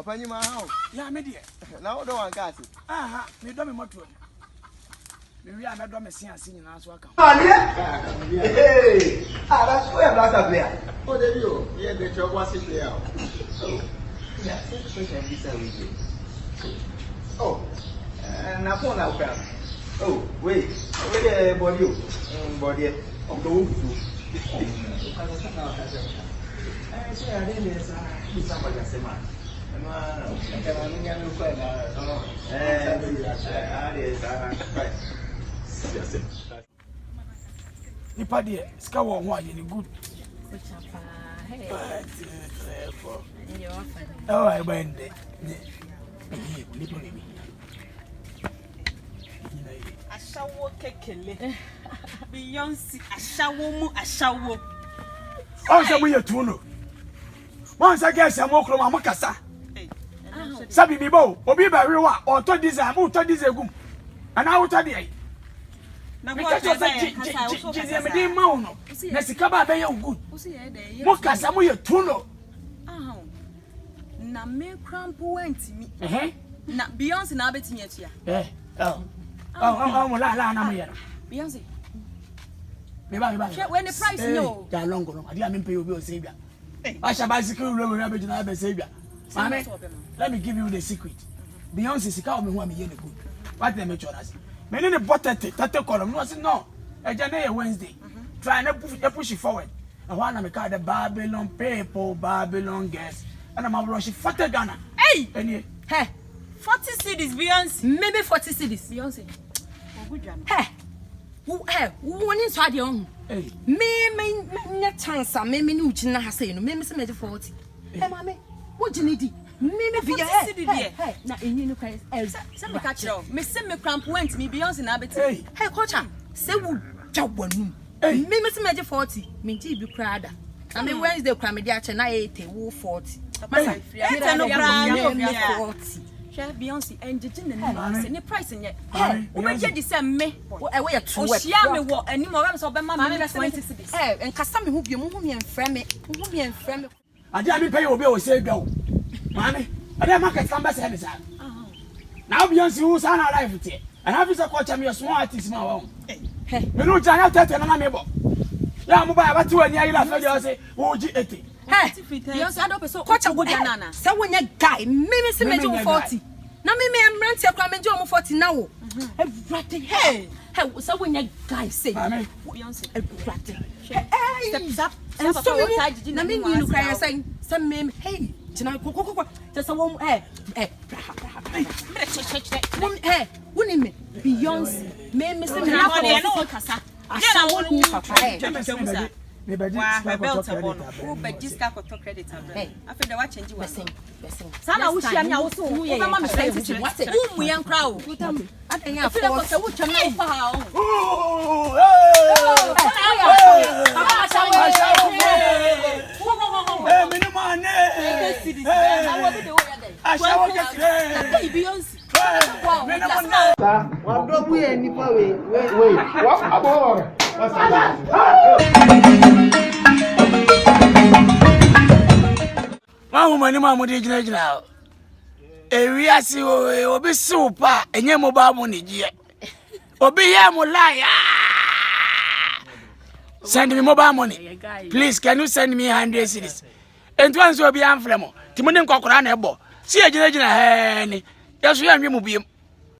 Opani ma how? Ya me de. Na wo do wan ka ase. Aha, me do me moto. Me wi a me do me sin ase nyina so aka. Hey! Ah, that's where black player. Oh, there you. Yeah, the job was player. Oh. Yeah, oh. Na phone na open. Oh, wait. Wait, body. Body. Oh, do. Say I didn't say somebody say man. Nipa de ska wo ho aye ni good. Oh, I went there. Ashawo kekele. Beyonce ashawo mu ashawo. Oh, so we are no. Once I guess I'm more from Makasa. Sabi Bibo, Obi Bariwa, or Todiza, who Todiza gum. And I will tell you. Because you're saying, Jizzy Mauno, Nesicaba, they are good. Mokasa, we are tuno. Na me crampo went me. Na Beyonce na betin yet ya. Beyonce. When the price no. Ya long no. I didn't pay you Savior. I shall bicycle rabbit and I Savior. Mammy, let me give you the secret. Beyonce is a me who am good. What they make us? Many the butter tato column was no. A January Wednesday. Try and push it forward. I want to make the Babylon people, Babylon guests. And I'm a rush for the Ghana. Hey! Hey! 40 cities, Beyonce. Maybe 40 cities. Beyonce. Hey! Who is hard young? Hey! Me, not chance. Me, no, China has said, me, 40. Hey, mammy, what do you need? Me, hey, now in you guys, some catch off. Miss me cramp went me Beyonce na beti. Hey, coach, say, would job one. Hey, me, 40. Me, be proud. I mean, Wednesday, Cramidia, and I ate a wool 40. Beyonce and the price in yet. What did you send me? Away at 2 she me what any more so be mamma 20 cities. And custom who be moving and frame it. I didn't pay you bill, say go. Mammy, I didn't market some best service. Now Beyonce who's on our life with it. And have you watch me a small artist, my own. Hey, you know, China, I'm able. Yeah, mobile, what you and you say, oh, G80. Hey, Beyonce, I don't so coach a good banana. So when you guy, maybe 40. Now, me and Ranty are coming to 40 now. Hey, so when you guys say, Beyonce, steps up, and so I mean, you cry saying, some men, hey, China, just a woman, hey, woman, Beyonce, may miss him, I won't my belt upon who but this car for credit. I feel the watch and you were saying. Sana wish I know so we are mamma saying what we young crowd. I think I feel like what you know for how. My woman, mamma, did you know? We are see obi super, and your mobile money, dear. Obi liar. Send me mobile money. Please, can you send me 100 cities? And once will be unflammable. Timon Cochran, see a generation. Yes, we are removing.